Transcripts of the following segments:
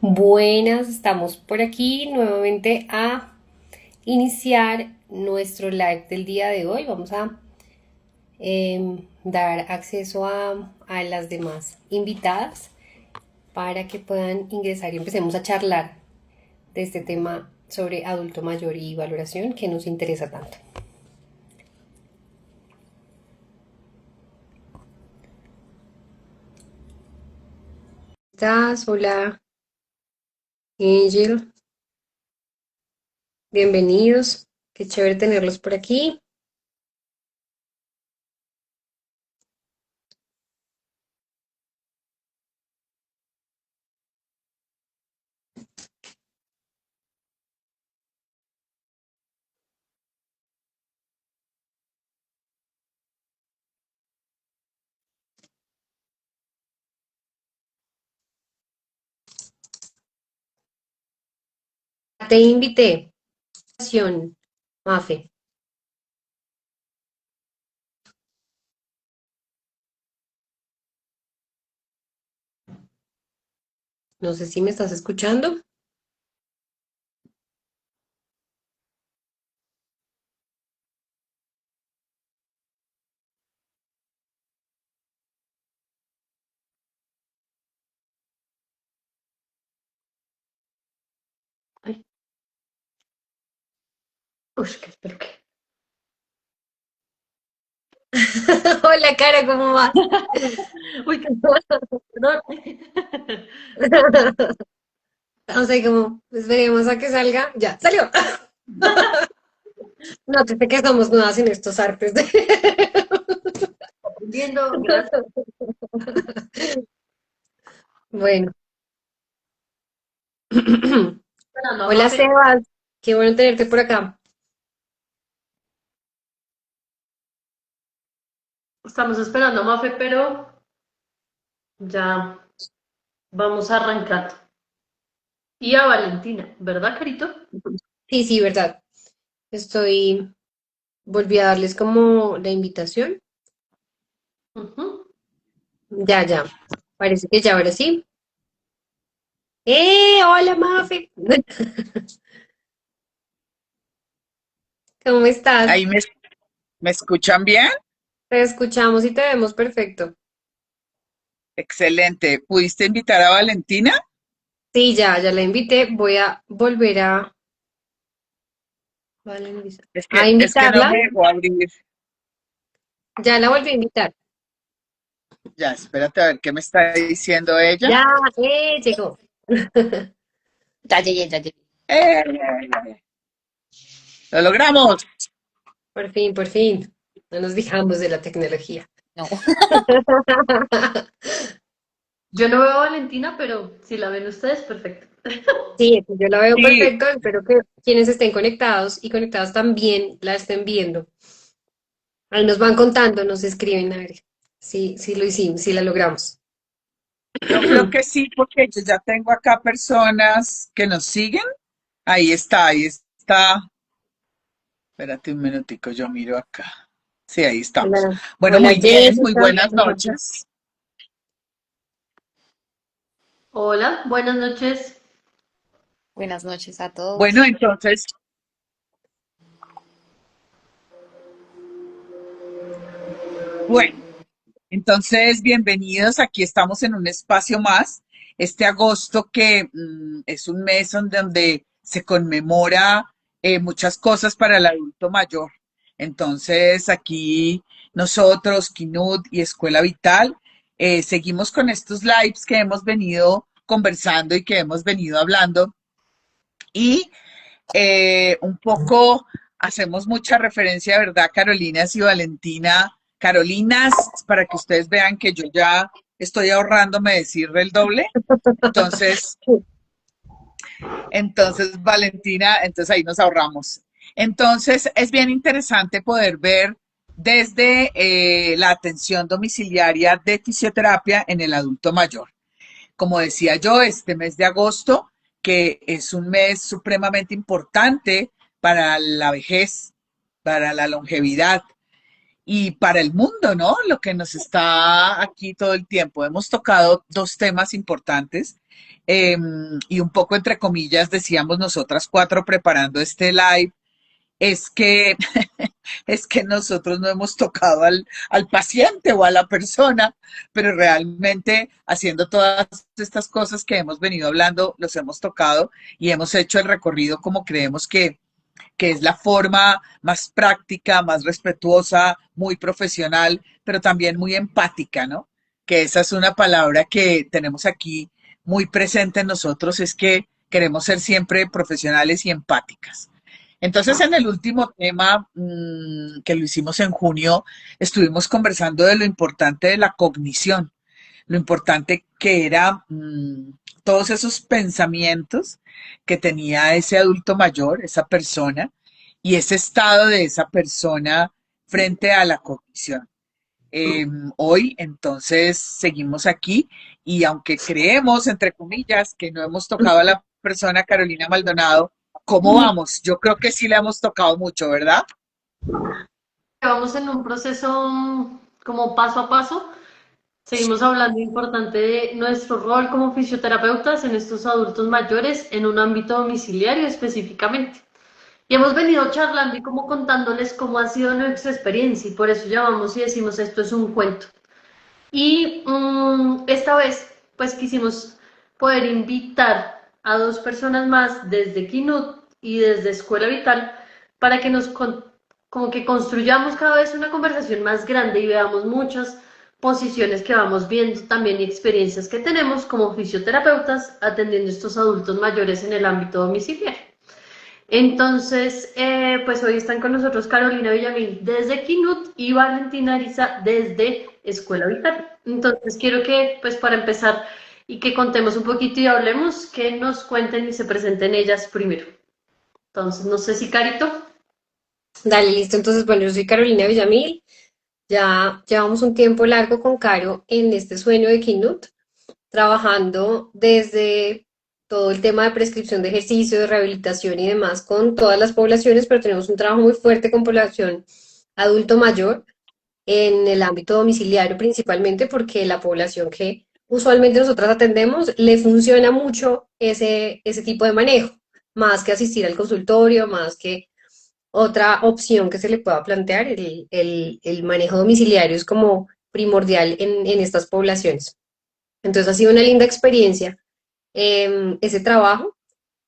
Buenas, estamos por aquí nuevamente a iniciar nuestro live del día de hoy. Vamos a dar acceso a las demás invitadas para que puedan ingresar y empecemos a charlar de este tema sobre adulto mayor y valoración que nos interesa tanto. ¿Estás? Hola, Angel. Bienvenidos. Qué chévere tenerlos por aquí. Te invité. Mafe. No sé si me estás escuchando. Ay, uy, espero que. Hola, Cara, ¿cómo vas? Uy, perdón. O sea, como esperemos a que salga. Ya, salió. No, te sé que somos nuevas en estos artes. Aprendiendo, gracias. Bueno. Esperando a Hola, Mafe. Sebas. Qué bueno tenerte por acá. Estamos esperando a Mafe, pero ya vamos a arrancar. Y a Valentina, ¿verdad, Carito? Sí, sí, verdad. Volví a darles como la invitación. Ujú. Ya, ya. Parece que ya ahora sí. Hola, Mafe. ¿Cómo estás? Ahí me escuchan bien. Te escuchamos y te vemos perfecto. Excelente. ¿Pudiste invitar a Valentina? Sí, ya, ya la invité. Voy a volver a Es que no invitarla. me dejó abrir. Ya la volví a invitar. Ya, espérate a ver qué me está diciendo ella. Ya, llegó. Ya llegué, ya llegué. ¡Eh! ¡Lo logramos! Por fin, por fin. No nos dejamos de la tecnología. No. Yo no veo a Valentina, pero si la ven ustedes, perfecto. Sí, yo la veo Sí, perfecto. Espero que quienes estén conectados y conectadas también la estén viendo. Ahí nos van contando, nos escriben a ver. Sí, sí lo hicimos, sí la logramos. yo creo que sí, porque yo ya tengo acá personas que nos siguen. Ahí está, ahí está. Espérate un minutico, yo miro acá. Sí, ahí estamos. Hola, Bueno, hola muy bien, muy Jessica. buenas noches. Hola, buenas noches. Buenas noches a todos. Bueno, entonces, bueno. Entonces, bienvenidos. Aquí estamos en un espacio más. Este agosto que es un mes en donde se conmemora muchas cosas para el adulto mayor. Entonces, aquí nosotros, Kinud y Escuela Vital, seguimos con estos lives que hemos venido conversando y que hemos venido hablando. Y un poco hacemos mucha referencia, ¿verdad, Carolinas y Valentina? Carolinas, para que ustedes vean que yo ya estoy ahorrándome decirle el doble. Entonces, Valentina, entonces ahí nos ahorramos. Entonces, es bien interesante poder ver desde la atención domiciliaria de fisioterapia en el adulto mayor. Como decía yo, este mes de agosto, que es un mes supremamente importante para la vejez, para la longevidad. y para el mundo, ¿no? Lo que nos está aquí todo el tiempo. Hemos tocado dos temas importantes eh, y un poco entre comillas decíamos nosotras cuatro preparando este live, es que, es que nosotros no hemos tocado al paciente o a la persona, pero realmente haciendo todas estas cosas que hemos venido hablando, los hemos tocado y hemos hecho el recorrido como creemos que es la forma más práctica, más respetuosa, muy profesional, pero también muy empática, ¿no? Que esa es una palabra que tenemos aquí muy presente en nosotros, es que queremos ser siempre profesionales y empáticas. Entonces, en el último tema que lo hicimos en junio, estuvimos conversando de lo importante de la cognición, lo importante que era todos esos pensamientos que tenía ese adulto mayor, esa persona, y ese estado de esa persona frente a la cognición. Hoy, entonces, seguimos aquí y aunque creemos, entre comillas, que no hemos tocado a la persona Carolina Maldonado, ¿cómo vamos? Yo creo que sí la hemos tocado mucho, ¿verdad? Vamos en un proceso como paso a paso. Seguimos hablando importante de nuestro rol como fisioterapeutas en estos adultos mayores en un ámbito domiciliario específicamente. Y hemos venido charlando y como contándoles cómo ha sido nuestra experiencia y por eso llamamos y decimos esto es un cuento. Y esta vez pues quisimos poder invitar a dos personas más desde Kinut y desde Escuela Vital para que como que construyamos cada vez una conversación más grande y veamos muchas posiciones que vamos viendo también y experiencias que tenemos como fisioterapeutas atendiendo a estos adultos mayores en el ámbito domiciliario. Entonces, pues hoy están con nosotros Carolina Villamil desde Kinut y Valentina Ariza desde Escuela Vital. Entonces, quiero que, pues para empezar y que contemos un poquito y hablemos, que nos cuenten y se presenten ellas primero. Entonces, no sé si Carito. Dale, listo. Entonces, bueno, yo soy Carolina Villamil. Ya llevamos un tiempo largo con Caro en este sueño de Kinut, trabajando desde todo el tema de prescripción de ejercicio, de rehabilitación y demás con todas las poblaciones, pero tenemos un trabajo muy fuerte con población adulto mayor en el ámbito domiciliario principalmente porque la población que usualmente nosotras atendemos le funciona mucho ese tipo de manejo, más que asistir al consultorio, más que otra opción que se le pueda plantear, el manejo domiciliario es como primordial en estas poblaciones. Entonces ha sido una linda experiencia ese trabajo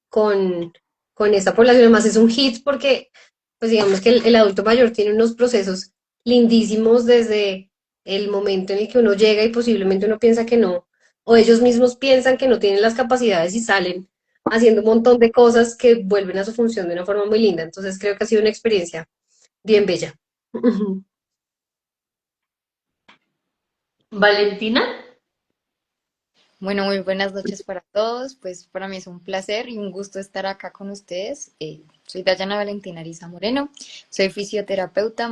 con, con esta población. Además es un hit porque, pues digamos que el adulto mayor tiene unos procesos lindísimos desde el momento en el que uno llega y posiblemente uno piensa que no, o ellos mismos piensan que no tienen las capacidades y salen haciendo un montón de cosas que vuelven a su función de una forma muy linda. Entonces creo que ha sido una experiencia bien bella. Valentina. Bueno, muy buenas noches para todos. Pues para mí es un placer y un gusto estar acá con ustedes. Soy Dayana Valentina Ariza Moreno, soy fisioterapeuta,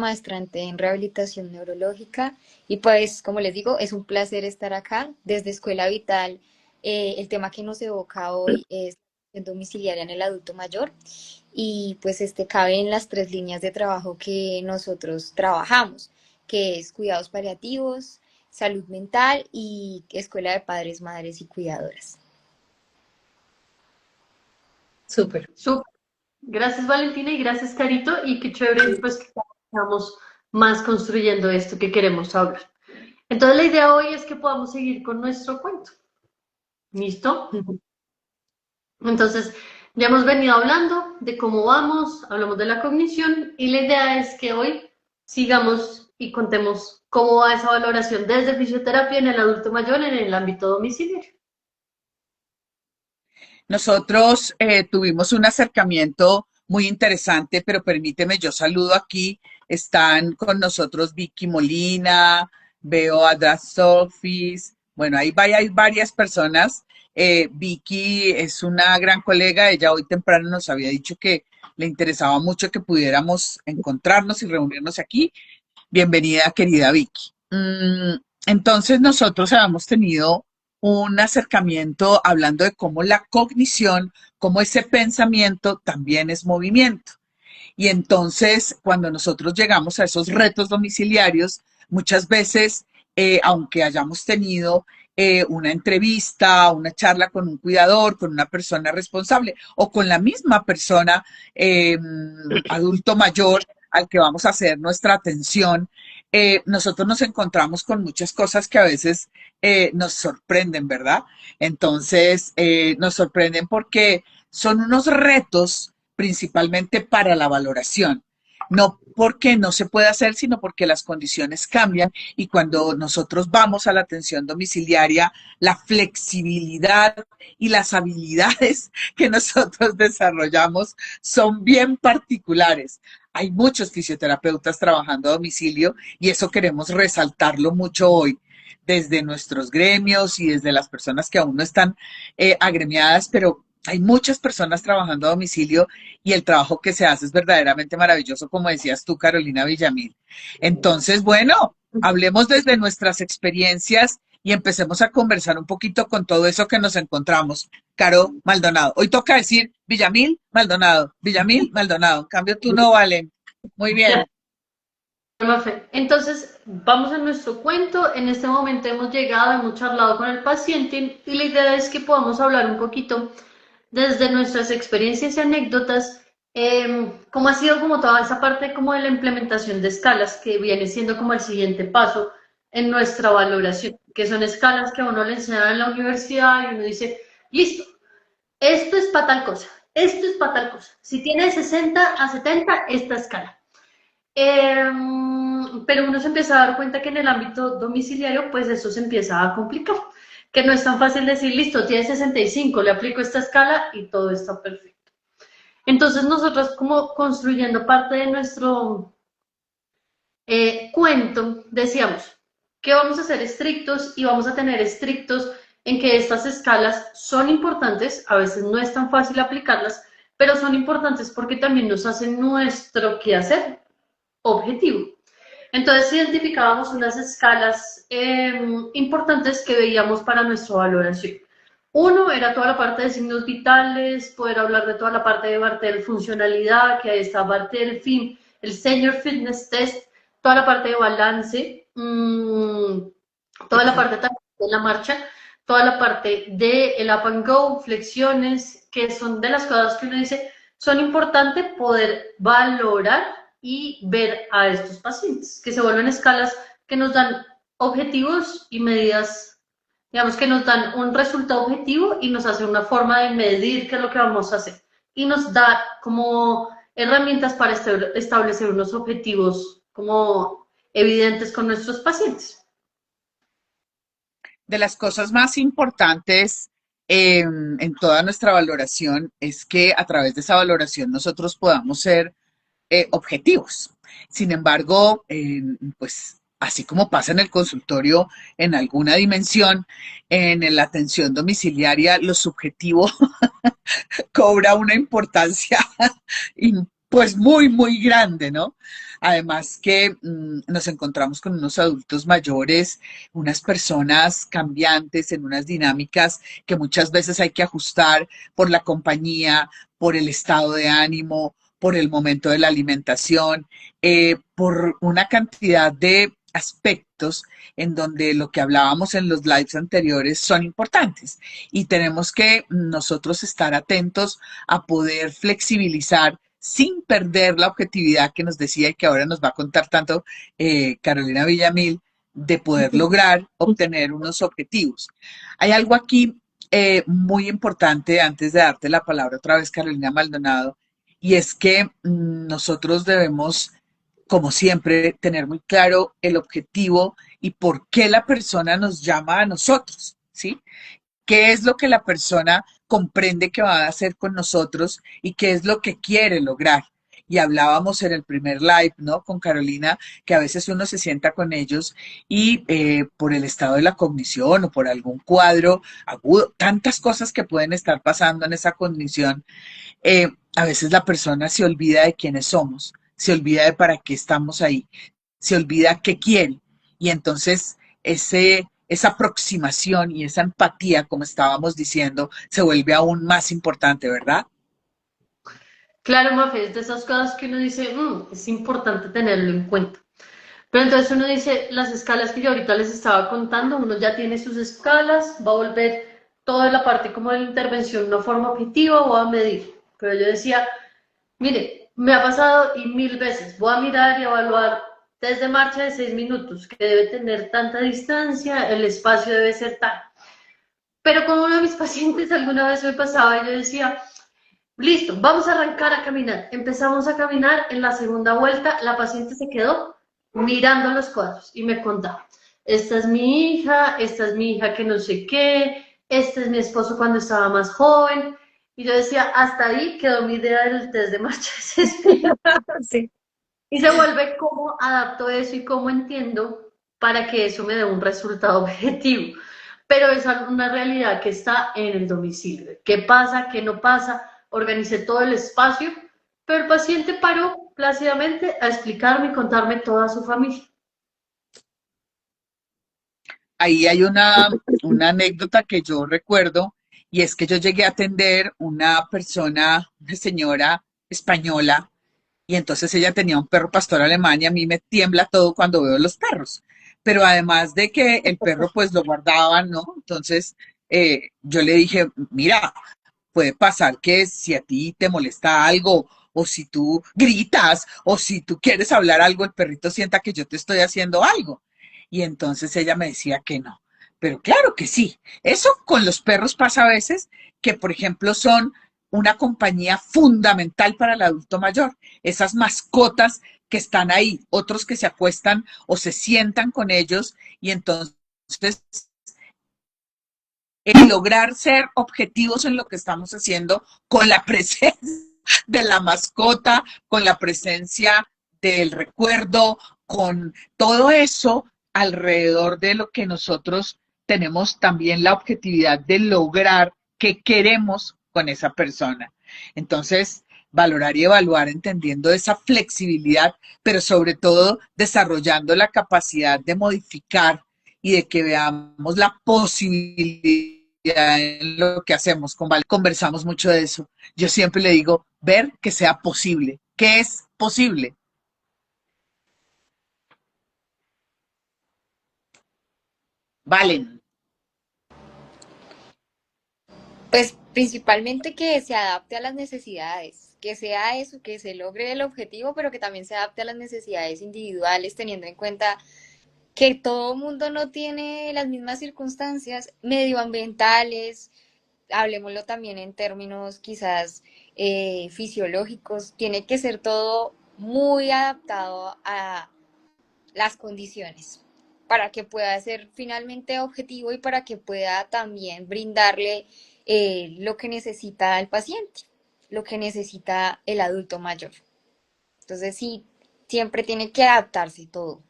en rehabilitación neurológica y pues como les digo, es un placer estar acá desde Escuela Vital. El tema que nos evoca hoy es domiciliaria en el adulto mayor y pues este cabe en las tres líneas de trabajo que nosotros trabajamos, que es cuidados paliativos, salud mental y escuela de padres, madres y cuidadoras. Súper. Súper. Gracias Valentina y gracias Carito y qué chévere pues que estamos más construyendo esto que queremos hablar. Entonces la idea hoy es que podamos seguir con nuestro cuento. ¿Listo? Entonces, ya hemos venido hablando de cómo vamos, hablamos de la cognición y la idea es que hoy sigamos y contemos cómo va esa valoración desde fisioterapia en el adulto mayor en el ámbito domiciliario. Nosotros tuvimos un acercamiento muy interesante, pero permíteme, yo saludo aquí, están con nosotros Vicky Molina, veo a Sofis, bueno, hay varias personas. Vicky es una gran colega, ella hoy temprano nos había dicho que le interesaba mucho que pudiéramos encontrarnos y reunirnos aquí. Bienvenida, querida Vicky. Entonces nosotros habíamos tenido un acercamiento hablando de cómo la cognición, cómo ese pensamiento también es movimiento. Y entonces, cuando nosotros llegamos a esos retos domiciliarios, muchas veces, aunque hayamos tenido una entrevista, una charla con un cuidador, con una persona responsable o con la misma persona eh, adulto mayor al que vamos a hacer nuestra atención, nosotros nos encontramos con muchas cosas que a veces nos sorprenden, ¿verdad? Entonces, nos sorprenden porque son unos retos principalmente para la valoración. No porque no se pueda hacer, sino porque las condiciones cambian y cuando nosotros vamos a la atención domiciliaria, la flexibilidad y las habilidades que nosotros desarrollamos son bien particulares. Hay muchos fisioterapeutas trabajando a domicilio y eso queremos resaltarlo mucho hoy desde nuestros gremios y desde las personas que aún no están agremiadas, pero hay muchas personas trabajando a domicilio y el trabajo que se hace es verdaderamente maravilloso, como decías tú, Carolina Villamil. Entonces, bueno, hablemos desde nuestras experiencias y empecemos a conversar un poquito con todo eso que nos encontramos. Caro Maldonado. Hoy toca decir Villamil Maldonado. Villamil Maldonado. En cambio, tú no, Valen. Muy bien. Mafe. Entonces, vamos a nuestro cuento. En este momento hemos llegado, hemos charlado con el paciente y la idea es que podamos hablar un poquito desde nuestras experiencias y anécdotas, cómo ha sido como toda esa parte como de la implementación de escalas, que viene siendo como el siguiente paso en nuestra valoración, que son escalas que a uno le enseñan en la universidad y uno dice, listo, esto es para tal cosa, esto es para tal cosa. Si tiene 60 a 70, esta escala. Pero uno se empieza a dar cuenta que en el ámbito domiciliario, pues eso se empieza a complicar, que no es tan fácil decir, listo, tiene 65, le aplico esta escala y todo está perfecto. Entonces nosotros como construyendo parte de nuestro cuento, decíamos que vamos a ser estrictos y vamos a tener estrictos en que estas escalas son importantes, a veces no es tan fácil aplicarlas, pero son importantes porque también nos hacen nuestro quehacer objetivo. Entonces identificábamos unas escalas importantes que veíamos para nuestra valoración. Uno era toda la parte de signos vitales, poder hablar de toda la parte de Bartel funcionalidad, que ahí está Bartel Fin, el Senior Fitness Test, toda la parte de balance, toda la parte también de la marcha, toda la parte de el up and go, flexiones, que son de las cosas que uno dice, son importantes poder valorar y ver a estos pacientes, que se vuelven escalas que nos dan objetivos y medidas, digamos que nos dan un resultado objetivo y nos hace una forma de medir qué es lo que vamos a hacer. Y nos da como herramientas para establecer unos objetivos como evidentes con nuestros pacientes. De las cosas más importantes en toda nuestra valoración es que a través de esa valoración nosotros podamos ser objetivos. Sin embargo, pues así como pasa en el consultorio en alguna dimensión, en la atención domiciliaria, lo subjetivo cobra una importancia pues muy, muy grande, ¿no? Además que nos encontramos con unos adultos mayores, unas personas cambiantes en unas dinámicas que muchas veces hay que ajustar por la compañía, por el estado de ánimo, por el momento de la alimentación, por una cantidad de aspectos en donde lo que hablábamos en los lives anteriores son importantes y tenemos que nosotros estar atentos a poder flexibilizar sin perder la objetividad que nos decía y que ahora nos va a contar tanto Carolina Villamil de poder lograr obtener unos objetivos. Hay algo aquí muy importante antes de darte la palabra otra vez, Carolina Maldonado, y es que nosotros debemos, como siempre, tener muy claro el objetivo y por qué la persona nos llama a nosotros, ¿sí? ¿Qué es lo que la persona comprende que va a hacer con nosotros y qué es lo que quiere lograr? Y hablábamos en el primer live, ¿no? Con Carolina, que a veces uno se sienta con ellos y por el estado de la cognición o por algún cuadro agudo, tantas cosas que pueden estar pasando en esa cognición, a veces la persona se olvida de quiénes somos, se olvida de para qué estamos ahí, se olvida qué quiere. Y entonces esa aproximación y esa empatía, como estábamos diciendo, se vuelve aún más importante, ¿verdad? Claro, Mafe, es de esas cosas que uno dice, es importante tenerlo en cuenta. Pero entonces uno dice, las escalas que yo ahorita les estaba contando, uno ya tiene sus escalas, va a volver toda la parte como de la intervención una forma objetiva, voy a medir. Pero yo decía, mire, me ha pasado y mil veces, voy a mirar y evaluar desde marcha de 6 minutos, que debe tener tanta distancia, el espacio debe ser tal. Pero como uno de mis pacientes alguna vez me pasaba y yo decía, listo, vamos a arrancar a caminar. Empezamos a caminar, en la segunda vuelta la paciente se quedó mirando los cuadros y me contaba, esta es mi hija que no sé qué, este es mi esposo cuando estaba más joven. Y yo decía, hasta ahí quedó mi idea del test de marcha desesperada. Sí. Y se vuelve cómo adapto eso y cómo entiendo para que eso me dé un resultado objetivo. Pero es una realidad que está en el domicilio. ¿Qué pasa? ¿Qué no pasa? Organicé todo el espacio, pero el paciente paró plácidamente a explicarme y contarme toda su familia. Ahí hay una anécdota que yo recuerdo y es que yo llegué a atender una persona, una señora española, y entonces ella tenía un perro pastor alemán y a mí me tiembla todo cuando veo los perros. Pero además de que el perro pues lo guardaban, ¿no? Entonces yo le dije, mira, puede pasar que si a ti te molesta algo o si tú gritas o si tú quieres hablar algo, el perrito sienta que yo te estoy haciendo algo. Y entonces ella me decía que no. Pero claro que sí. Eso con los perros pasa a veces que, por ejemplo, son una compañía fundamental para el adulto mayor. Esas mascotas que están ahí, otros que se acuestan o se sientan con ellos y entonces lograr ser objetivos en lo que estamos haciendo con la presencia de la mascota, con la presencia del recuerdo, con todo eso alrededor de lo que nosotros tenemos también la objetividad de lograr que queremos con esa persona. Entonces, valorar y evaluar entendiendo esa flexibilidad, pero sobre todo desarrollando la capacidad de modificar y de que veamos la posibilidad en lo que hacemos. Con Val conversamos mucho de eso. Yo siempre le digo, ver que sea posible. ¿Qué es posible? Valen. Pues principalmente que se adapte a las necesidades, que sea eso, que se logre el objetivo, pero que también se adapte a las necesidades individuales, teniendo en cuenta que todo mundo no tiene las mismas circunstancias medioambientales, hablemoslo también en términos quizás fisiológicos, tiene que ser todo muy adaptado a las condiciones para que pueda ser finalmente objetivo y para que pueda también brindarle lo que necesita el paciente, lo que necesita el adulto mayor. Entonces sí, siempre tiene que adaptarse todo,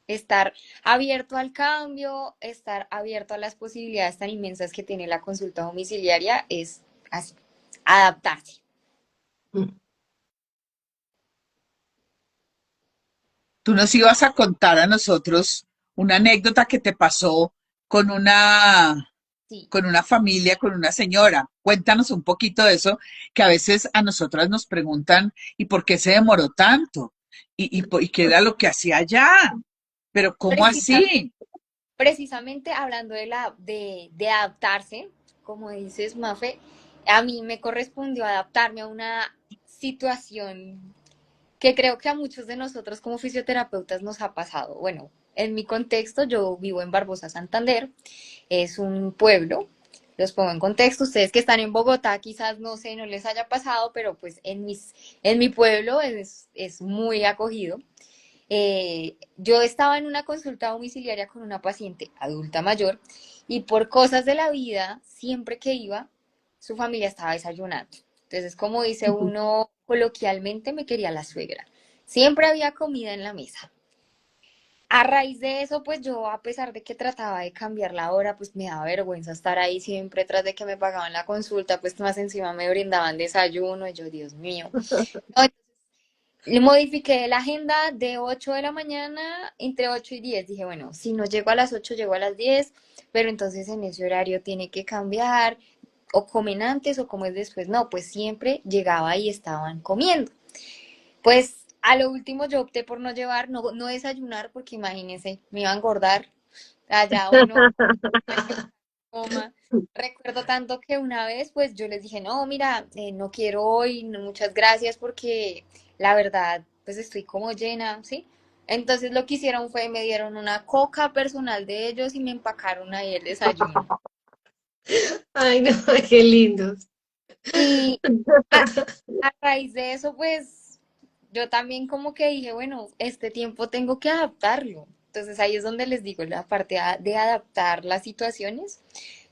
estar abierto al cambio, estar abierto a las posibilidades tan inmensas que tiene la consulta domiciliaria, es así, adaptarse. Tú nos ibas a contar a nosotros una anécdota que te pasó con una, Sí, con una familia, con una señora. Cuéntanos un poquito de eso, que a veces a nosotras nos preguntan, ¿y por qué se demoró tanto? ¿Y qué era lo que hacía allá? Pero ¿cómo precisa, así? precisamente hablando de adaptarse, como dices, Mafe, a mí me correspondió adaptarme a una situación que creo que a muchos de nosotros como fisioterapeutas nos ha pasado. Bueno, en mi contexto, yo vivo en Barbosa, Santander, es un pueblo, los pongo en contexto, ustedes que están en Bogotá quizás no sé, no les haya pasado, pero pues en mi pueblo es muy acogido. Yo estaba en una consulta domiciliaria con una paciente adulta mayor y por cosas de la vida, siempre que iba, su familia estaba desayunando. Entonces, como dice uno coloquialmente, me quería la suegra. Siempre había comida en la mesa. A raíz de eso, pues yo, a pesar de que trataba de cambiar la hora, pues me daba vergüenza estar ahí siempre tras de que me pagaban la consulta, pues más encima me brindaban desayuno y yo, Dios mío. No, le modifiqué la agenda de 8 de la mañana, entre 8 y 10. Dije, bueno, si no llego a las 8, llego a las 10, pero entonces en ese horario tiene que cambiar. o comen antes o comen después. No, pues siempre llegaba y estaban comiendo. Pues a lo último yo opté por no llevar, no desayunar, porque imagínense, me iba a engordar. Allá uno coma. Recuerdo tanto que una vez, pues yo les dije, no, mira, no quiero hoy, no, muchas gracias, porque la verdad, pues estoy como llena, ¿sí? Entonces lo que hicieron fue, me dieron una coca personal de ellos y me empacaron ahí el desayuno. Ay, no, qué lindos. Y a, a raíz de eso, pues yo también como que dije, bueno, este tiempo tengo que adaptarlo. Entonces ahí es donde les digo, la parte de adaptar las situaciones.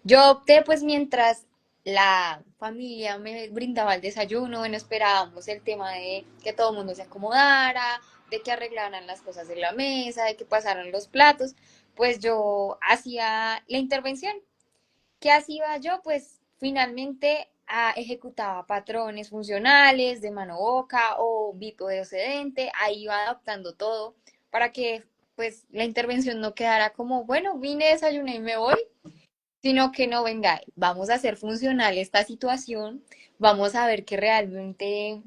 Yo opté, pues mientras la familia me brindaba el desayuno, bueno, esperábamos el tema de que todo el mundo se acomodara, de que arreglaran las cosas de la mesa, de que pasaran los platos, pues yo hacía la intervención. ¿Qué hacía yo? Pues finalmente ejecutaba patrones funcionales de mano-boca o bipodecedente, ahí iba adaptando todo para que pues la intervención no quedara como, bueno, vine, desayuné y me voy, sino que no, venga, vamos a hacer funcional esta situación, vamos a ver que realmente,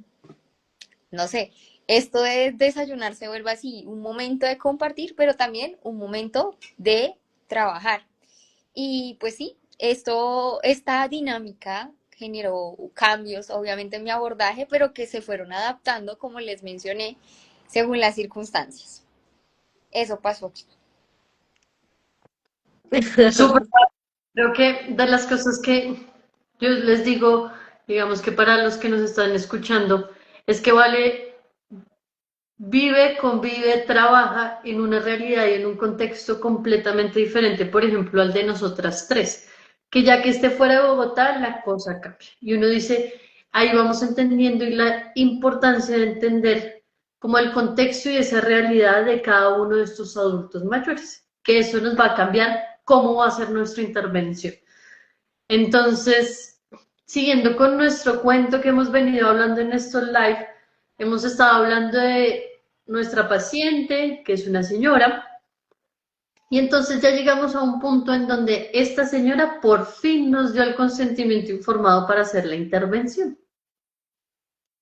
no sé, esto de desayunar se vuelva así, un momento de compartir, pero también un momento de trabajar. Y pues sí, esta dinámica generó cambios, obviamente, en mi abordaje, pero que se fueron adaptando, como les mencioné, según las circunstancias. Eso pasó aquí. Súper. Creo que de las cosas que yo les digo, digamos que para los que nos están escuchando, es que vale, vive, convive, trabaja en una realidad y en un contexto completamente diferente, por ejemplo, al de nosotras tres, que ya que esté fuera de Bogotá, la cosa cambia. Y uno dice, ahí vamos entendiendo y la importancia de entender como el contexto y esa realidad de cada uno de estos adultos mayores, que eso nos va a cambiar cómo va a ser nuestra intervención. Entonces, siguiendo con nuestro cuento que hemos venido hablando en estos live, hemos estado hablando de nuestra paciente, que es una señora, y entonces ya llegamos a un punto en donde esta señora por fin nos dio el consentimiento informado para hacer la intervención.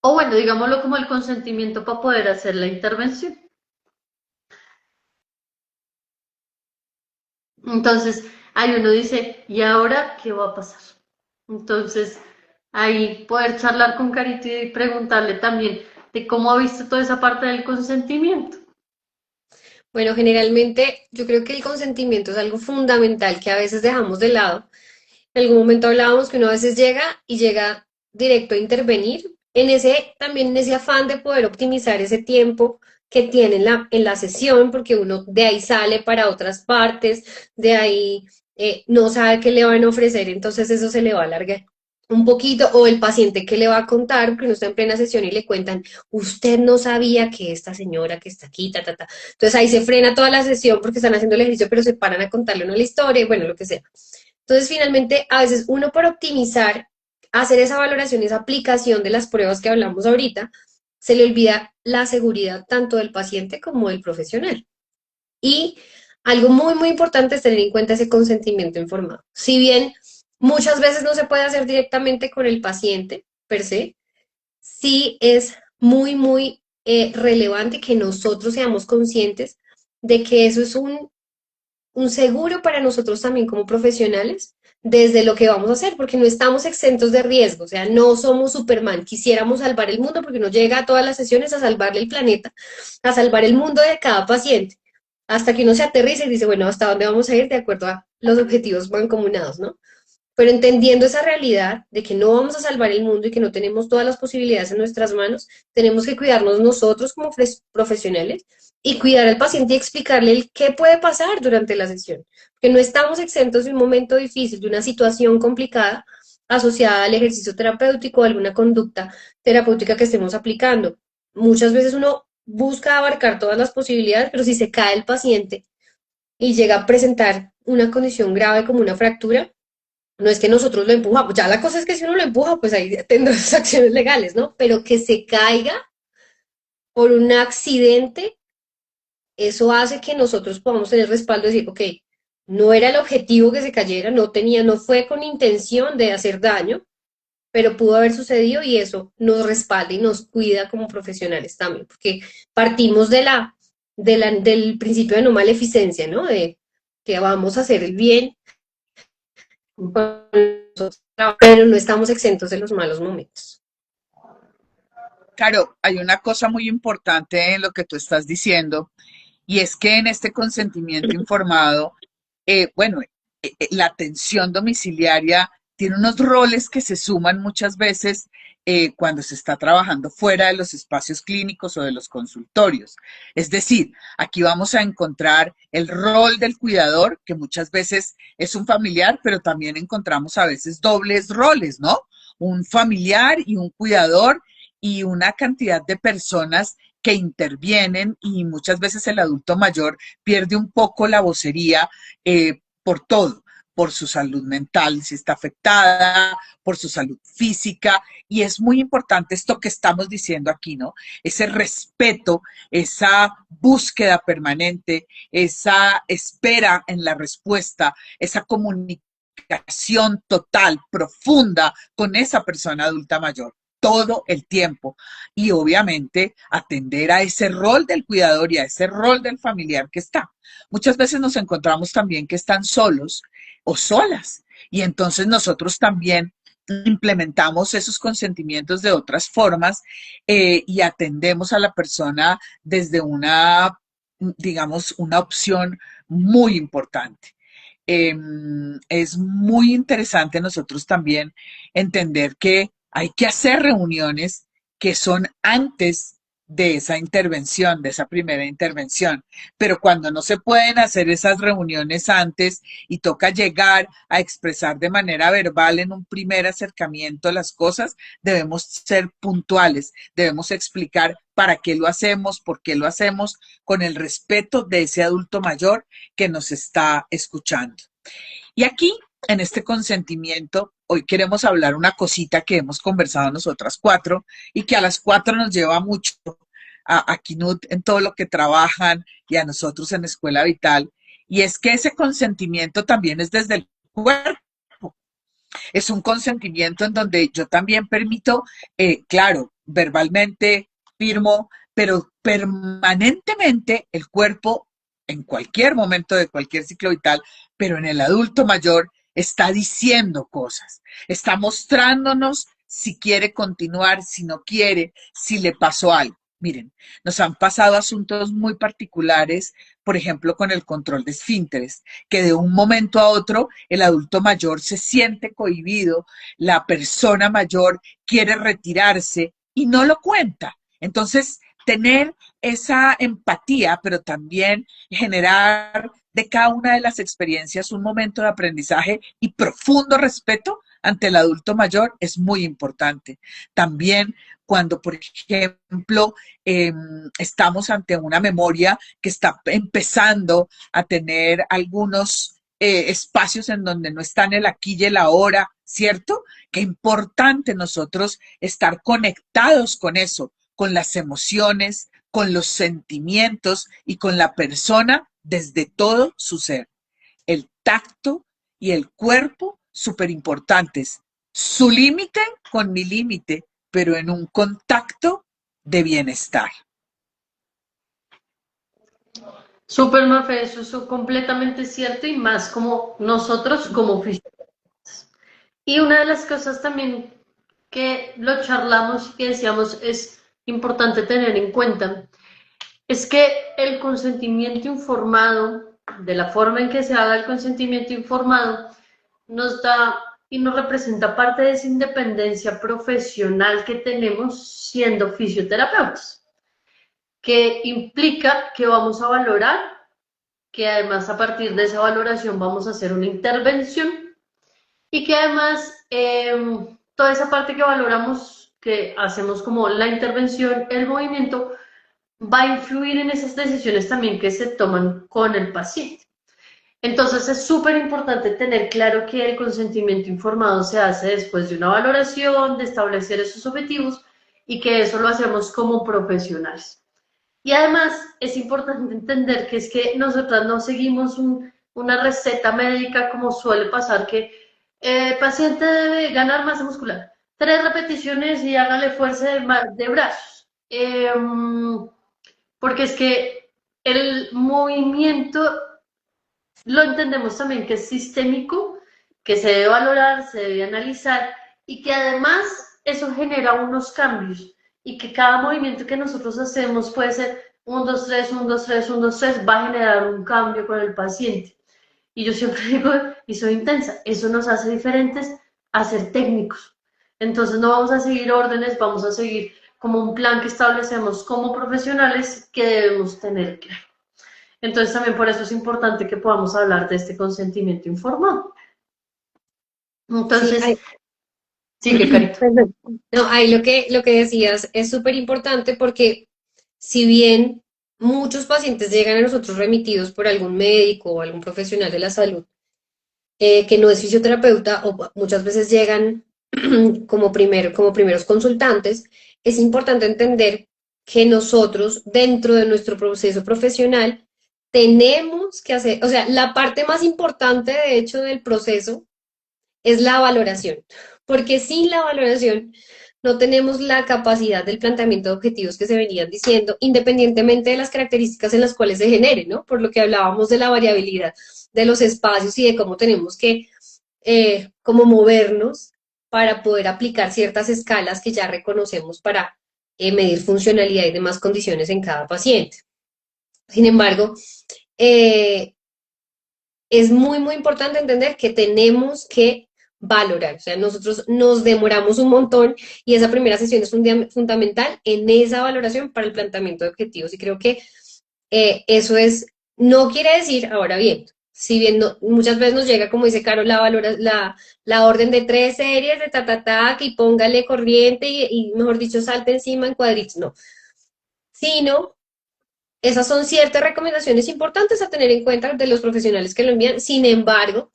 O bueno, digámoslo como el consentimiento para poder hacer la intervención. Entonces, ahí uno dice, ¿y ahora qué va a pasar? Entonces, ahí poder charlar con Carito y preguntarle también de cómo ha visto toda esa parte del consentimiento. Bueno, generalmente yo creo que el consentimiento es algo fundamental que a veces dejamos de lado. En algún momento hablábamos que uno a veces llega y llega directo a intervenir también en ese afán de poder optimizar ese tiempo que tiene en la sesión, porque uno de ahí sale para otras partes, de ahí no sabe qué le van a ofrecer, entonces eso se le va a alargar un poquito, o el paciente que le va a contar, porque uno está en plena sesión y le cuentan, usted no sabía que esta señora que está aquí, ta, ta, ta. Entonces ahí se frena toda la sesión porque están haciendo el ejercicio, pero se paran a contarle una la historia, y bueno, lo que sea. Entonces, finalmente, a veces uno para optimizar, hacer esa valoración, esa aplicación de las pruebas que hablamos ahorita, se le olvida la seguridad tanto del paciente como del profesional. Y algo muy, muy importante es tener en cuenta ese consentimiento informado. Si bien muchas veces no se puede hacer directamente con el paciente per se, sí es muy, muy relevante que nosotros seamos conscientes de que eso es un seguro para nosotros también como profesionales desde lo que vamos a hacer, porque no estamos exentos de riesgo, o sea, no somos Superman, quisiéramos salvar el mundo porque uno llega a todas las sesiones a salvarle el planeta, a salvar el mundo de cada paciente, hasta que uno se aterriza y dice, bueno, ¿hasta dónde vamos a ir de acuerdo a los objetivos mancomunados, ¿no? Pero entendiendo esa realidad de que no vamos a salvar el mundo y que no tenemos todas las posibilidades en nuestras manos, tenemos que cuidarnos nosotros como profesionales y cuidar al paciente y explicarle el qué puede pasar durante la sesión. Que no estamos exentos de un momento difícil, de una situación complicada asociada al ejercicio terapéutico o alguna conducta terapéutica que estemos aplicando. Muchas veces uno busca abarcar todas las posibilidades, pero si se cae el paciente y llega a presentar una condición grave como una fractura, no es que nosotros lo empujamos, ya la cosa es que si uno lo empuja, pues ahí tendrá sus acciones legales, ¿no? Pero que se caiga por un accidente, eso hace que nosotros podamos tener respaldo y decir, ok, No era el objetivo que se cayera, no fue con intención de hacer daño, pero pudo haber sucedido y eso nos respalda y nos cuida como profesionales también, porque partimos del principio de no maleficencia, ¿no? De que vamos a hacer el bien, pero no estamos exentos de los malos momentos. Claro, hay una cosa muy importante en lo que tú estás diciendo, y es que en este consentimiento informado, bueno, la atención domiciliaria tiene unos roles que se suman muchas veces cuando se está trabajando fuera de los espacios clínicos o de los consultorios. Es decir, aquí vamos a encontrar el rol del cuidador, que muchas veces es un familiar, pero también encontramos a veces dobles roles, ¿no? Un familiar y un cuidador y una cantidad de personas que intervienen y muchas veces el adulto mayor pierde un poco la vocería por todo, por su salud mental, si está afectada, por su salud física. Y es muy importante esto que estamos diciendo aquí, ¿no? Ese respeto, esa búsqueda permanente, esa espera en la respuesta, esa comunicación total, profunda con esa persona adulta mayor todo el tiempo y obviamente atender a ese rol del cuidador y a ese rol del familiar que está. Muchas veces nos encontramos también que están solos o solas y entonces nosotros también implementamos esos consentimientos de otras formas y atendemos a la persona desde una, digamos, una opción muy importante. Es muy interesante nosotros también entender que hay que hacer reuniones que son antes de esa intervención, de esa primera intervención. Pero cuando no se pueden hacer esas reuniones antes y toca llegar a expresar de manera verbal en un primer acercamiento las cosas, debemos ser puntuales, debemos explicar para qué lo hacemos, por qué lo hacemos, con el respeto de ese adulto mayor que nos está escuchando. Y aquí, en este consentimiento, hoy queremos hablar una cosita que hemos conversado nosotras cuatro y que a las cuatro nos lleva mucho a Knut en todo lo que trabajan y a nosotros en Escuela Vital. Y es que ese consentimiento también es desde el cuerpo. Es un consentimiento en donde yo también permito, claro, verbalmente firmo, pero permanentemente el cuerpo en cualquier momento de cualquier ciclo vital, pero en el adulto mayor está diciendo cosas, está mostrándonos si quiere continuar, si no quiere, si le pasó algo. Miren, nos han pasado asuntos muy particulares, por ejemplo, con el control de esfínteres, que de un momento a otro el adulto mayor se siente cohibido, la persona mayor quiere retirarse y no lo cuenta. Entonces, tener esa empatía, pero también generar de cada una de las experiencias un momento de aprendizaje y profundo respeto ante el adulto mayor es muy importante. También cuando, por ejemplo, estamos ante una memoria que está empezando a tener algunos espacios en donde no están el aquí y el ahora, ¿cierto? Qué importante nosotros estar conectados con eso, con las emociones, con los sentimientos y con la persona desde todo su ser. El tacto y el cuerpo, súper importantes. Su límite con mi límite, pero en un contacto de bienestar. Súper, Mafe, eso es completamente cierto y más como nosotros como fisioterapeutas. Y una de las cosas también que lo charlamos y que decíamos es importante tener en cuenta es que el consentimiento informado, de la forma en que se haga el consentimiento informado, nos da y nos representa parte de esa independencia profesional que tenemos siendo fisioterapeutas, que implica que vamos a valorar, que además a partir de esa valoración vamos a hacer una intervención y que además toda esa parte que valoramos, que hacemos como la intervención, el movimiento, va a influir en esas decisiones también que se toman con el paciente. Entonces es súper importante tener claro que el consentimiento informado se hace después de una valoración, de establecer esos objetivos y que eso lo hacemos como profesionales. Y además es importante entender que es que nosotras no seguimos un una receta médica como suele pasar que el paciente debe ganar masa muscular. 3 repeticiones y hágale fuerza de brazos. Porque es que el movimiento lo entendemos también que es sistémico, que se debe valorar, se debe analizar y que además eso genera unos cambios y que cada movimiento que nosotros hacemos puede ser 1, 2, 3, 1, 2, 3, 1, 2, 3, va a generar un cambio con el paciente. Y yo siempre digo, y soy intensa, eso nos hace diferentes a ser técnicos. Entonces no vamos a seguir órdenes, vamos a seguir como un plan que establecemos como profesionales que debemos tener claro. Entonces también por eso es importante que podamos hablar de este consentimiento informado. Sí, Entonces, sigue, Carito. perdón. No, ahí lo que decías es súper importante porque si bien muchos pacientes llegan a nosotros remitidos por algún médico o algún profesional de la salud, que no es fisioterapeuta o muchas veces llegan como primeros consultantes, es importante entender que nosotros dentro de nuestro proceso profesional tenemos que hacer, o sea, la parte más importante de hecho del proceso es la valoración, porque sin la valoración no tenemos la capacidad del planteamiento de objetivos que se venían diciendo, independientemente de las características en las cuales se genere, ¿no? Por lo que hablábamos de la variabilidad de los espacios y de cómo tenemos que como movernos para poder aplicar ciertas escalas que ya reconocemos para medir funcionalidad y demás condiciones en cada paciente. Sin embargo, eh, es muy, muy importante entender que tenemos que valorar, o sea, nosotros nos demoramos un montón y esa primera sesión es fundamental en esa valoración para el planteamiento de objetivos y creo que eso es, no quiere decir, ahora bien, si bien muchas veces nos llega, como dice Caro, la orden de 3 series de y póngale corriente y mejor dicho, salte encima en cuadritos, no, sino esas son ciertas recomendaciones importantes a tener en cuenta de los profesionales que lo envían. Sin embargo,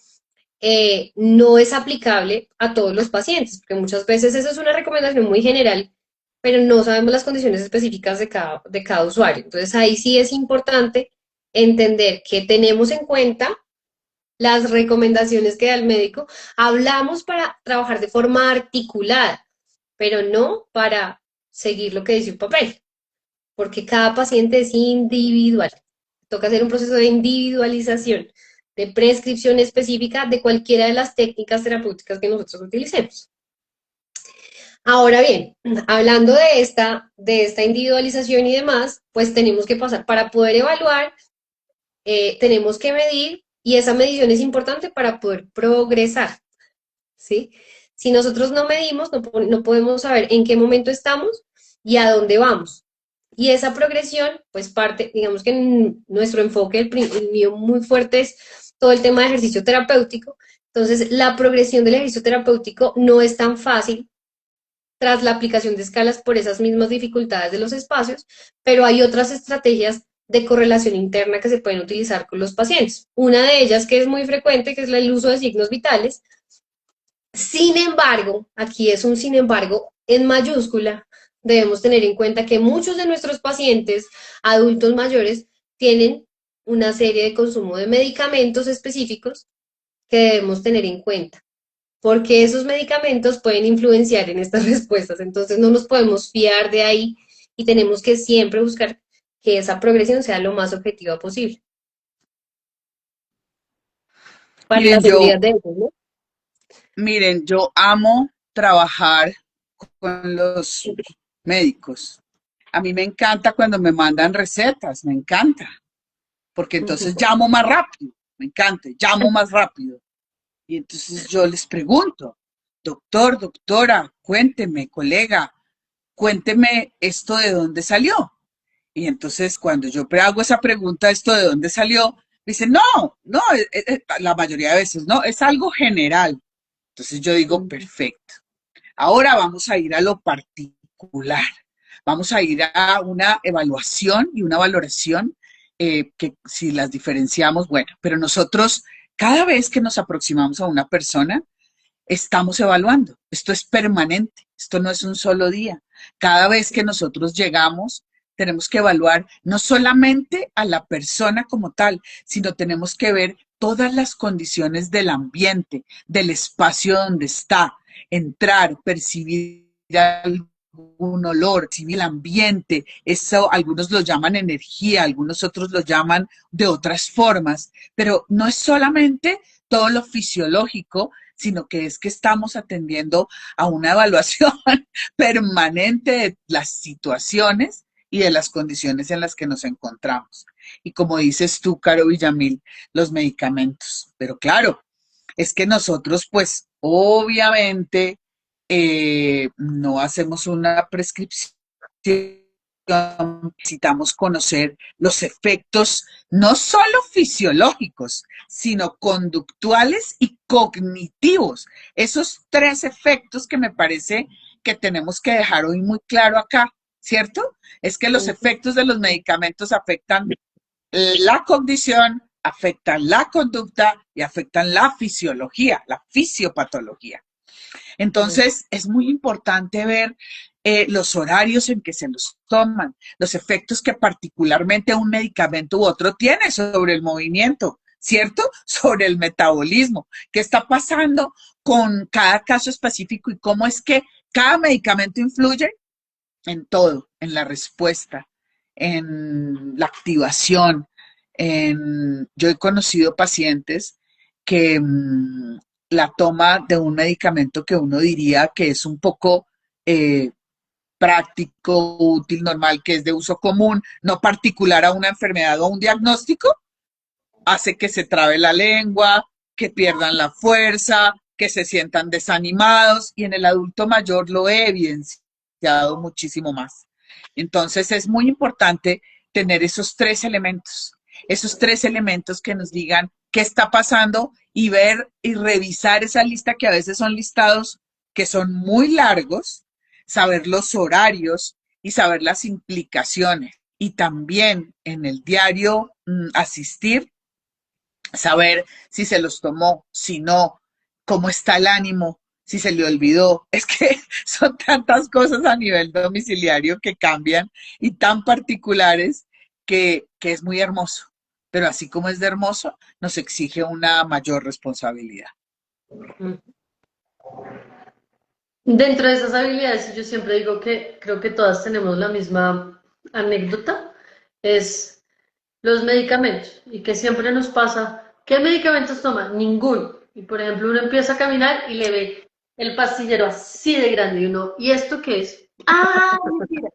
no es aplicable a todos los pacientes, porque muchas veces eso es una recomendación muy general, pero no sabemos las condiciones específicas de cada usuario. Entonces ahí sí es importante entender que tenemos en cuenta las recomendaciones que da el médico. Hablamos para trabajar de forma articulada, pero no para seguir lo que dice un papel, porque cada paciente es individual. Toca hacer un proceso de individualización, de prescripción específica de cualquiera de las técnicas terapéuticas que nosotros utilicemos. Ahora bien, hablando de esta individualización y demás, pues tenemos que pasar, para poder evaluar, tenemos que medir y esa medición es importante para poder progresar, ¿sí? Si nosotros no medimos, no podemos saber en qué momento estamos y a dónde vamos. Y esa progresión, pues parte, digamos que nuestro enfoque, el mío muy fuerte es todo el tema de ejercicio terapéutico. Entonces, la progresión del ejercicio terapéutico no es tan fácil tras la aplicación de escalas por esas mismas dificultades de los espacios, pero hay otras estrategias de correlación interna que se pueden utilizar con los pacientes. Una de ellas que es muy frecuente, que es el uso de signos vitales. Sin embargo, aquí es un sin embargo en mayúscula, debemos tener en cuenta que muchos de nuestros pacientes adultos mayores tienen una serie de consumo de medicamentos específicos que debemos tener en cuenta, porque esos medicamentos pueden influenciar en estas respuestas, entonces no nos podemos fiar de ahí y tenemos que siempre buscar que esa progresión sea lo más objetiva posible para la Miren, seguridad de ellos, ¿no? yo amo trabajar con los médicos. A mí me encanta cuando me mandan recetas, me encanta, porque entonces llamo más rápido, me encanta, llamo más rápido. Y entonces yo les pregunto, doctor, doctora, cuénteme, colega, cuénteme esto de dónde salió. Y entonces cuando yo hago esa pregunta, esto de dónde salió, me dicen, no, no, la mayoría de veces no, es algo general. Entonces yo digo, perfecto. Ahora vamos a ir a lo particular. Vamos a ir a una evaluación y una valoración que si las diferenciamos, bueno, pero nosotros cada vez que nos aproximamos a una persona, estamos evaluando. Esto es permanente, esto no es un solo día. Cada vez que nosotros llegamos, tenemos que evaluar no solamente a la persona como tal, sino tenemos que ver todas las condiciones del ambiente, del espacio donde está, entrar, percibir algún olor, percibir el ambiente, eso algunos lo llaman energía, algunos otros lo llaman de otras formas, pero no es solamente todo lo fisiológico, sino que es que estamos atendiendo a una evaluación permanente de las situaciones y de las condiciones en las que nos encontramos. Y como dices tú, Caro Villamil, los medicamentos. Pero claro, es que nosotros, pues, obviamente, no hacemos una prescripción, necesitamos conocer los efectos no solo fisiológicos, sino conductuales y cognitivos. Esos tres efectos que me parece que tenemos que dejar hoy muy claro acá, ¿cierto? Es que los efectos de los medicamentos afectan la cognición, afectan la conducta y afectan la fisiología, la fisiopatología. Entonces, es muy importante ver los horarios en que se los toman, los efectos que particularmente un medicamento u otro tiene sobre el movimiento, ¿cierto? Sobre el metabolismo. ¿Qué está pasando con cada caso específico y cómo es que cada medicamento influye en todo, en la respuesta, en la activación? Yo he conocido pacientes que la toma de un medicamento que uno diría que es un poco práctico, útil, normal, que es de uso común, no particular a una enfermedad o a un diagnóstico, hace que se trabe la lengua, que pierdan la fuerza, que se sientan desanimados, y en el adulto mayor lo he evidenciado muchísimo más. Entonces es muy importante tener esos tres elementos que nos digan qué está pasando y ver y revisar esa lista que a veces son listados que son muy largos, saber los horarios y saber las implicaciones. Y también en el diario asistir, saber si se los tomó, si no, cómo está el ánimo, si se le olvidó. Es que son tantas cosas a nivel domiciliario que cambian y tan particulares que es muy hermoso. Pero así como es de hermoso, nos exige una mayor responsabilidad. Dentro de esas habilidades, yo siempre digo que creo que todas tenemos la misma anécdota, es los medicamentos y que siempre nos pasa, ¿qué medicamentos toma? Ninguno. Y por ejemplo, uno empieza a caminar y le ve el pastillero así de grande y uno, ¿y esto qué es? Ah, mentira.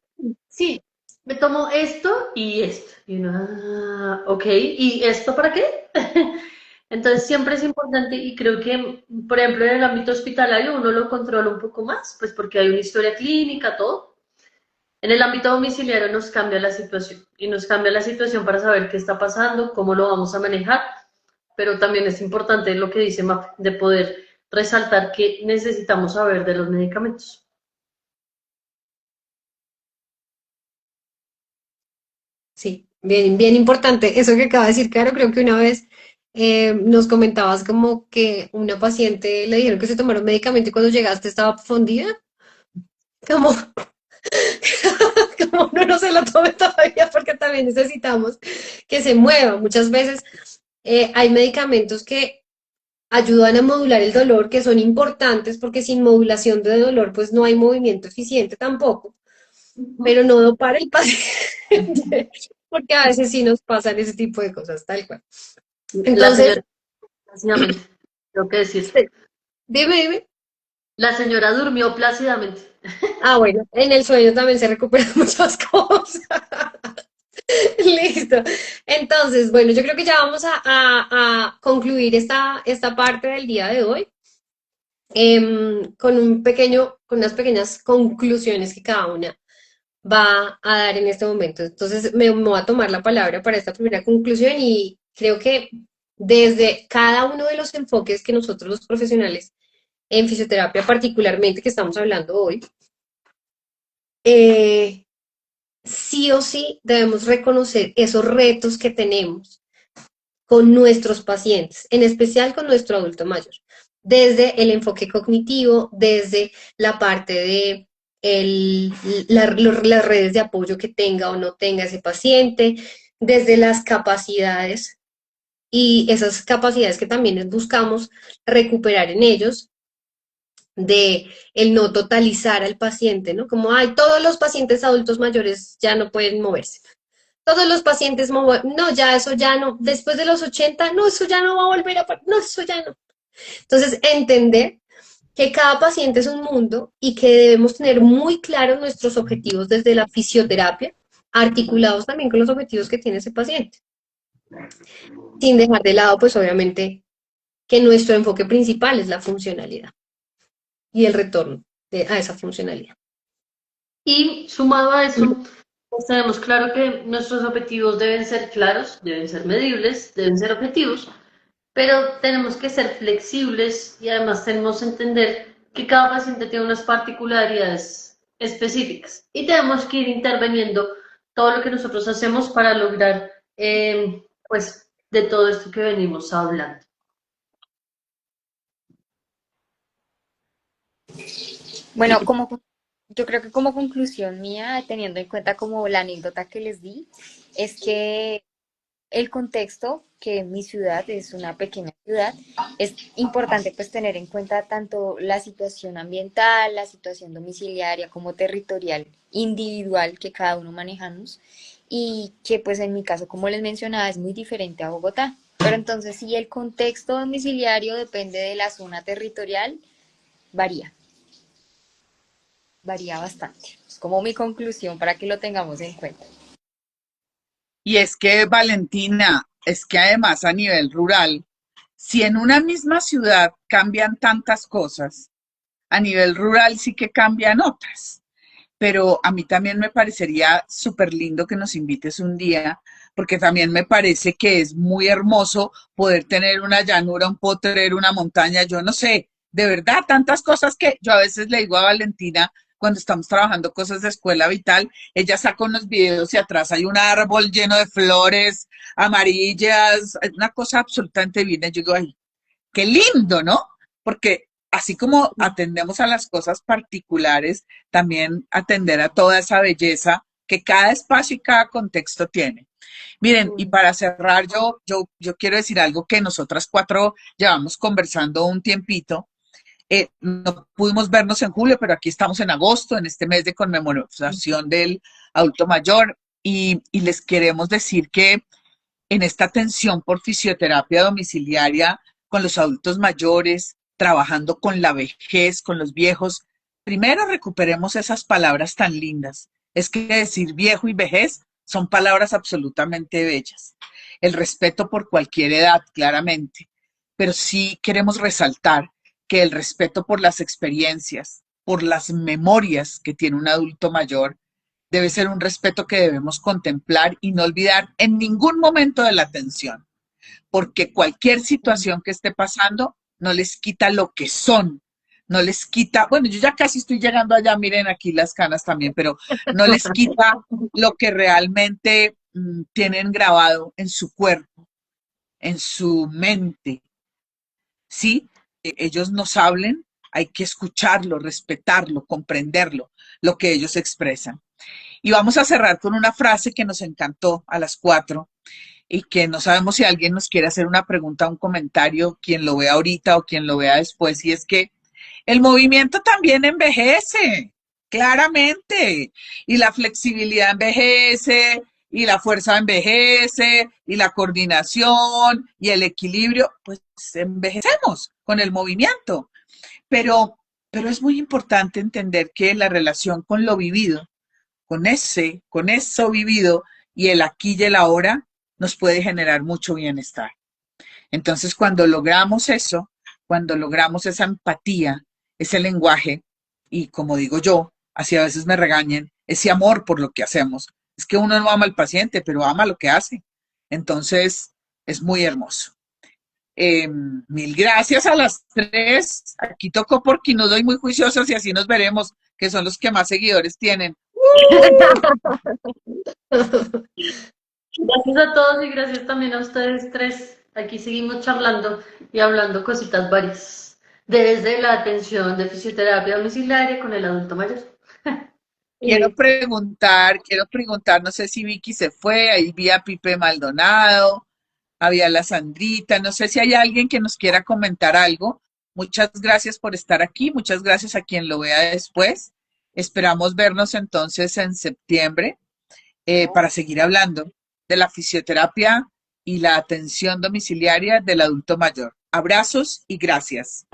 Sí, me tomo esto y esto. Y uno, ah, ok, ¿y esto para qué? Entonces siempre es importante y creo que, por ejemplo, en el ámbito hospitalario uno lo controla un poco más, pues porque hay una historia clínica, todo. En el ámbito domiciliario nos cambia la situación y nos cambia la situación para saber qué está pasando, cómo lo vamos a manejar, pero también es importante lo que dice Map, de poder resaltar que necesitamos saber de los medicamentos. Sí, bien, bien importante. Eso que acaba de decir, claro, creo que una vez nos comentabas como que una paciente le dijeron que se tomara un medicamento y cuando llegaste estaba fundida. Como, como uno no se lo tome todavía porque también necesitamos que se mueva. Muchas veces hay medicamentos que ayudan a modular el dolor, que son importantes porque sin modulación de dolor pues no hay movimiento eficiente tampoco, pero no para el paciente, porque a veces sí nos pasan ese tipo de cosas, tal cual. La Entonces, señora, plácidamente, tengo que decir, dime. la señora durmió plácidamente. Ah, bueno, en el sueño también se recuperan muchas cosas. Listo. Entonces, bueno, yo creo que ya vamos a concluir esta parte del día de hoy con con unas pequeñas conclusiones que cada una va a dar en este momento. Entonces, me voy a tomar la palabra para esta primera conclusión y creo que desde cada uno de los enfoques que nosotros los profesionales en fisioterapia particularmente que estamos hablando hoy, eh, sí o sí debemos reconocer esos retos que tenemos con nuestros pacientes, en especial con nuestro adulto mayor, desde el enfoque cognitivo, desde la parte de las redes de apoyo que tenga o no tenga ese paciente, desde las capacidades y esas capacidades que también buscamos recuperar en ellos de el no totalizar al paciente, ¿no? Como, ay, todos los pacientes adultos mayores ya no pueden moverse. Todos los pacientes, no, ya eso ya no, después de los 80 no, eso ya no va a volver a, no, eso ya no. Entonces, entender que cada paciente es un mundo y que debemos tener muy claros nuestros objetivos desde la fisioterapia, articulados también con los objetivos que tiene ese paciente, sin dejar de lado, pues obviamente, que nuestro enfoque principal es la funcionalidad y el retorno a esa funcionalidad. Y sumado a eso, pues tenemos claro que nuestros objetivos deben ser claros, deben ser medibles, deben ser objetivos, pero tenemos que ser flexibles y además tenemos que entender que cada paciente tiene unas particularidades específicas y tenemos que ir interviniendo todo lo que nosotros hacemos para lograr, pues, de todo esto que venimos hablando. Bueno, yo creo que como conclusión mía, teniendo en cuenta como la anécdota que les di, es que el contexto, que mi ciudad es una pequeña ciudad, es importante pues tener en cuenta tanto la situación ambiental, la situación domiciliaria como territorial, individual que cada uno manejamos y que pues en mi caso, como les mencionaba, es muy diferente a Bogotá. Pero entonces si el contexto domiciliario depende de la zona territorial, varía, varía bastante. Es como mi conclusión para que lo tengamos en cuenta. Y es que, Valentina, es que además a nivel rural, si en una misma ciudad cambian tantas cosas, a nivel rural sí que cambian otras. Pero a mí también me parecería súper lindo que nos invites un día, porque también me parece que es muy hermoso poder tener una llanura, un potrero, una montaña, yo no sé, de verdad, tantas cosas que yo a veces le digo a Valentina cuando estamos trabajando cosas de escuela vital, ella saca unos videos y atrás hay un árbol lleno de flores amarillas, una cosa absolutamente divina. Yo digo, ay, qué lindo, ¿no? Porque así como atendemos a las cosas particulares, también atender a toda esa belleza que cada espacio y cada contexto tiene. Miren, y para cerrar, yo quiero decir algo que nosotras cuatro llevamos conversando un tiempito. No pudimos vernos en julio, pero aquí estamos en agosto, en este mes de conmemoración del adulto mayor, y les queremos decir que en esta atención por fisioterapia domiciliaria con los adultos mayores, trabajando con la vejez, con los viejos. Primero recuperemos esas palabras tan lindas. Es que decir viejo y vejez son palabras absolutamente bellas. El respeto por cualquier edad, claramente, pero sí queremos resaltar que el respeto por las experiencias, por las memorias que tiene un adulto mayor, debe ser un respeto que debemos contemplar y no olvidar en ningún momento de la atención, porque cualquier situación que esté pasando no les quita lo que son, no les quita, bueno, yo ya casi estoy llegando allá, miren aquí las canas también, pero no les quita lo que realmente tienen grabado en su cuerpo, en su mente, ¿sí? Ellos nos hablen, hay que escucharlo, respetarlo, comprenderlo, lo que ellos expresan. Y vamos a cerrar con una frase que nos encantó a las cuatro y que no sabemos si alguien nos quiere hacer una pregunta, un comentario, quien lo vea ahorita o quien lo vea después, y es que el movimiento también envejece, claramente, y la flexibilidad envejece, y la fuerza envejece, y la coordinación y el equilibrio, pues envejecemos con el movimiento. Pero, pero es muy importante entender que la relación con lo vivido, con eso vivido y el aquí y el ahora nos puede generar mucho bienestar. Entonces, cuando logramos eso, cuando logramos esa empatía, ese lenguaje, y como digo yo, así a veces me regañen, ese amor por lo que hacemos. Es que uno no ama al paciente, pero ama lo que hace. Entonces, es muy hermoso. Mil gracias a las tres. Aquí tocó porque no doy muy juiciosos y así nos veremos, que son los que más seguidores tienen. Gracias a todos y gracias también a ustedes tres. Aquí seguimos charlando y hablando cositas varias. Desde la atención de fisioterapia domiciliaria con el adulto mayor. Quiero preguntar, no sé si Vicky se fue, ahí vi a Pipe Maldonado, había la Sandrita, no sé si hay alguien que nos quiera comentar algo. Muchas gracias por estar aquí, muchas gracias a quien lo vea después. Esperamos vernos entonces en septiembre para seguir hablando de la fisioterapia y la atención domiciliaria del adulto mayor. Abrazos y gracias.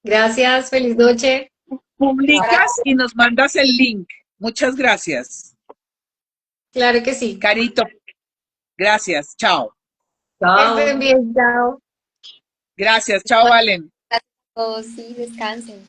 Gracias, feliz noche. Publicas y nos mandas el link. Muchas gracias. Claro que sí. Carito, gracias. Chao. Chao. Estén bien, chao. Gracias. Chao, Valen. Todos sí, descansen.